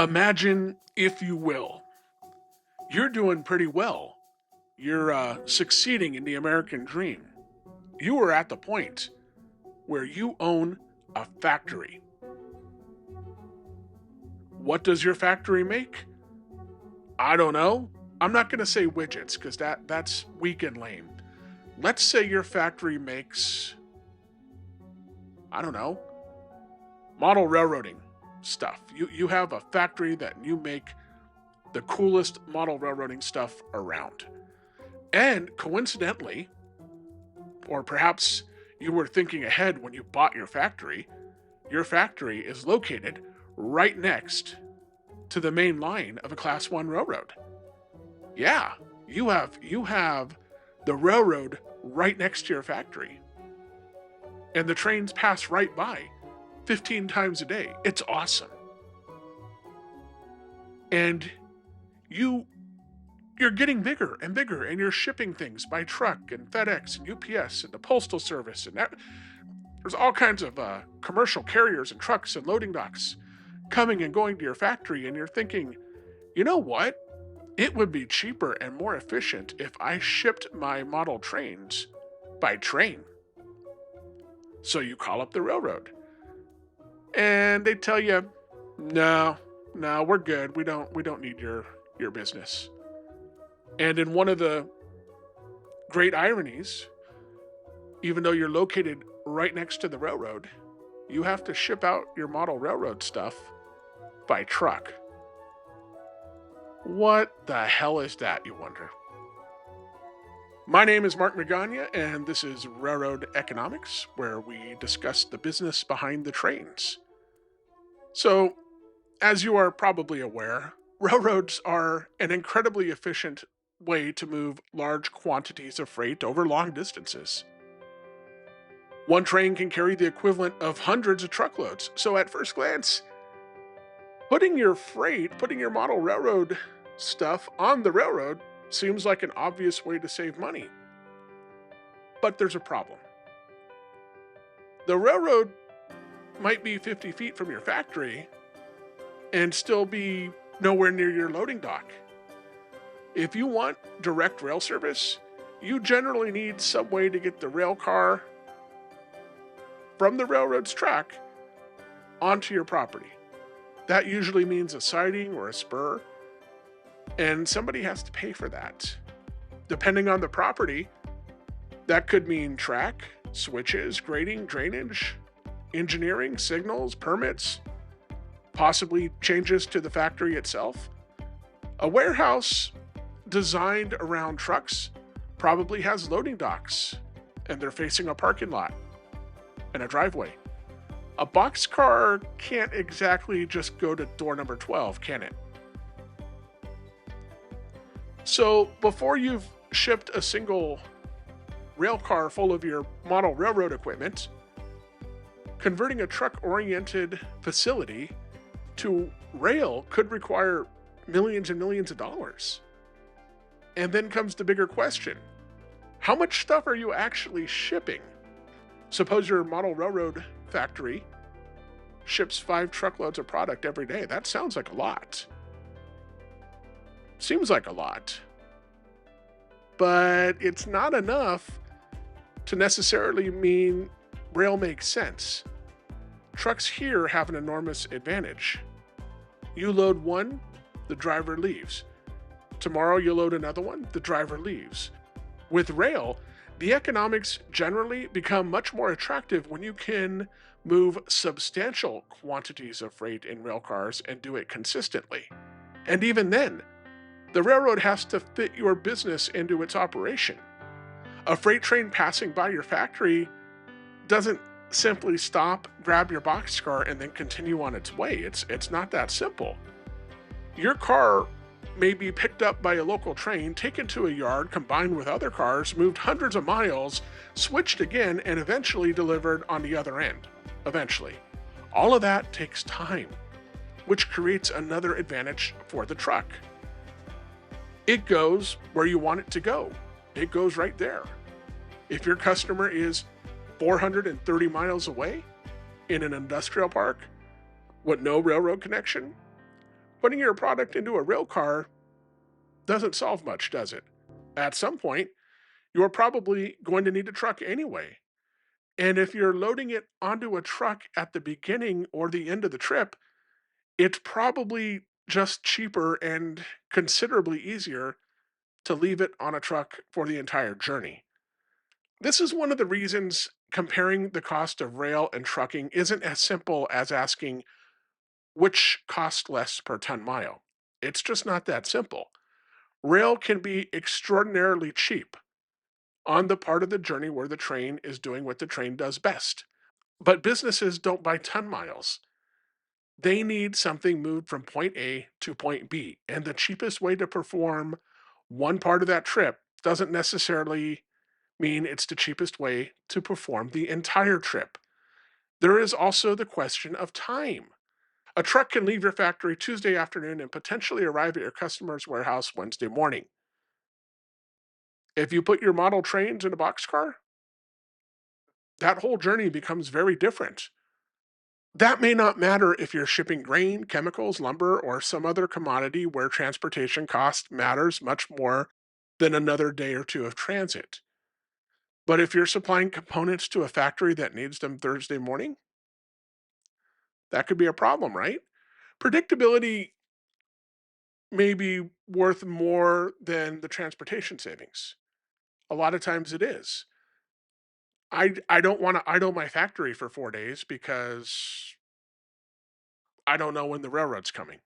Imagine, if you will, you're doing pretty well. You're succeeding in the American dream. You are at the point where you own a factory. What does your factory make? I don't know. I'm not going to say widgets because that's weak and lame. Let's say your factory makes, I don't know, model railroading stuff. You have a factory that you make the coolest model railroading stuff around. And coincidentally, or perhaps you were thinking ahead when you bought your factory is located right next to the main line of a Class 1 railroad. Yeah, you have the railroad right next to your factory. And the trains pass right by 15 times a day. It's awesome. And you're getting bigger and bigger, and you're shipping things by truck and FedEx and UPS and the Postal Service, and there's all kinds of commercial carriers and trucks and loading docks coming and going to your factory, and you're thinking, you know what? It would be cheaper and more efficient if I shipped my model trains by train. So you call up the railroad, and they tell you, no, we're good. We don't need your business. And in one of the great ironies, even though you're located right next to the railroad, you have to ship out your model railroad stuff by truck. What the hell is that, you wonder? My name is Mark Magana, and this is Railroad Economics, where we discuss the business behind the trains. So, as you are probably aware, railroads are an incredibly efficient way to move large quantities of freight over long distances. One train can carry the equivalent of hundreds of truckloads, so at first glance, putting your model railroad stuff on the railroad seems like an obvious way to save money. But there's a problem. The railroad might be 50 feet from your factory and still be nowhere near your loading dock. If you want direct rail service, you generally need some way to get the rail car from the railroad's track onto your property. That usually means a siding or a spur, and somebody has to pay for that. Depending on the property, that could mean track, switches, grading, drainage, engineering, signals, permits, possibly changes to the factory itself. A warehouse designed around trucks probably has loading docks, and they're facing a parking lot and a driveway. A boxcar can't exactly just go to door number 12, can it? So before you've shipped a single rail car full of your model railroad equipment, converting a truck-oriented facility to rail could require millions and millions of dollars. And then comes the bigger question. How much stuff are you actually shipping? Suppose your model railroad factory ships 5 truckloads of product every day. That sounds like a lot. Seems like a lot. But it's not enough to necessarily mean rail makes sense. Trucks here have an enormous advantage. You load one, the driver leaves. Tomorrow you load another one, the driver leaves. With rail, the economics generally become much more attractive when you can move substantial quantities of freight in rail cars and do it consistently. And even then, the railroad has to fit your business into its operation. A freight train passing by your factory doesn't simply stop, grab your boxcar, and then continue on its way. It's not that simple. Your car may be picked up by a local train, taken to a yard, combined with other cars, moved hundreds of miles, switched again, and eventually delivered on the other end. Eventually. All of that takes time, which creates another advantage for the truck. It goes where you want it to go. It goes right there. If your customer is 430 miles away in an industrial park with no railroad connection, Putting your product into a rail car doesn't solve much, does it? At some point, you're probably going to need a truck anyway. And if you're loading it onto a truck at the beginning or the end of the trip, it's probably just cheaper and considerably easier to leave it on a truck for the entire journey. This is one of the reasons comparing the cost of rail and trucking isn't as simple as asking which costs less per ton mile. It's just not that simple. Rail can be extraordinarily cheap on the part of the journey where the train is doing what the train does best. But businesses don't buy ton miles. They need something moved from point A to point B. And the cheapest way to perform one part of that trip doesn't necessarily mean it's the cheapest way to perform the entire trip. There is also the question of time. A truck can leave your factory Tuesday afternoon and potentially arrive at your customer's warehouse Wednesday morning. If you put your model trains in a boxcar, that whole journey becomes very different. That may not matter if you're shipping grain, chemicals, lumber, or some other commodity where transportation cost matters much more than another day or two of transit. But if you're supplying components to a factory that needs them Thursday morning, that could be a problem, right? Predictability may be worth more than the transportation savings. A lot of times it is. I don't want to idle my factory for 4 days because I don't know when the railroad's coming.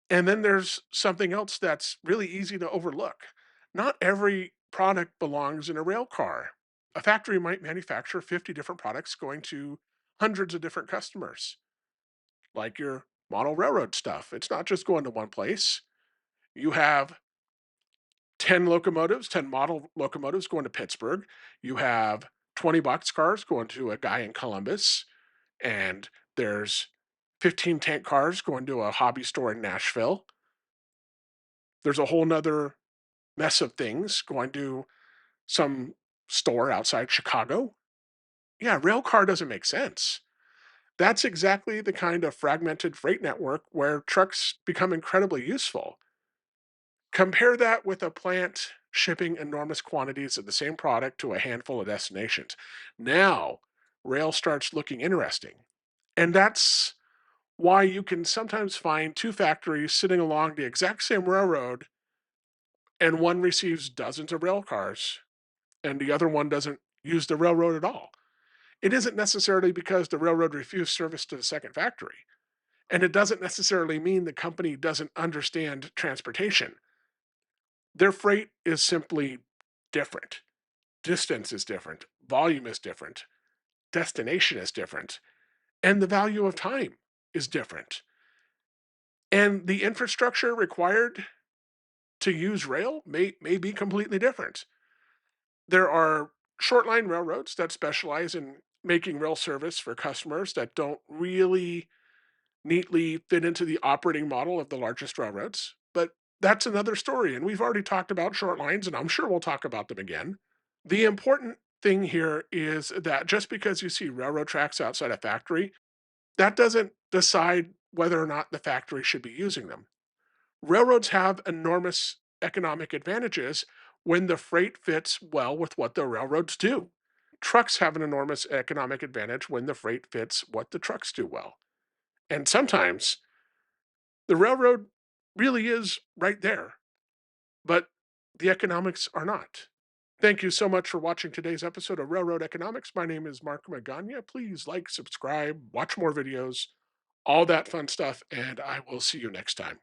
And then there's something else that's really easy to overlook. Not every product belongs in a rail car. A factory might manufacture 50 different products going to hundreds of different customers, like your model railroad stuff. It's not just going to one place. You have 10 locomotives, 10 model locomotives going to Pittsburgh. You have 20 boxcars going to a guy in Columbus. And there's 15 tank cars going to a hobby store in Nashville. There's a whole nother mess of things going to some store outside Chicago. Yeah, rail car doesn't make sense. That's exactly the kind of fragmented freight network where trucks become incredibly useful. Compare that with a plant shipping enormous quantities of the same product to a handful of destinations. Now, rail starts looking interesting. And that's why you can sometimes find two factories sitting along the exact same railroad, and one receives dozens of rail cars and the other one doesn't use the railroad at all. It isn't necessarily because the railroad refused service to the second factory. And it doesn't necessarily mean the company doesn't understand transportation. Their freight is simply different. Distance is different, volume is different, destination is different, and the value of time is different. And the infrastructure required to use rail may be completely different. There are short line railroads that specialize in making rail service for customers that don't really neatly fit into the operating model of the largest railroads. But that's another story. And we've already talked about short lines, and I'm sure we'll talk about them again. The important thing here is that just because you see railroad tracks outside a factory, that doesn't decide whether or not the factory should be using them. Railroads have enormous economic advantages when the freight fits well with what the railroads do. Trucks have an enormous economic advantage when the freight fits what the trucks do well. And sometimes the railroad really is right there, but the economics are not. Thank you so much for watching today's episode of Railroad Economics. My name is Mark Magana. Please like, subscribe, watch more videos, all that fun stuff, and I will see you next time.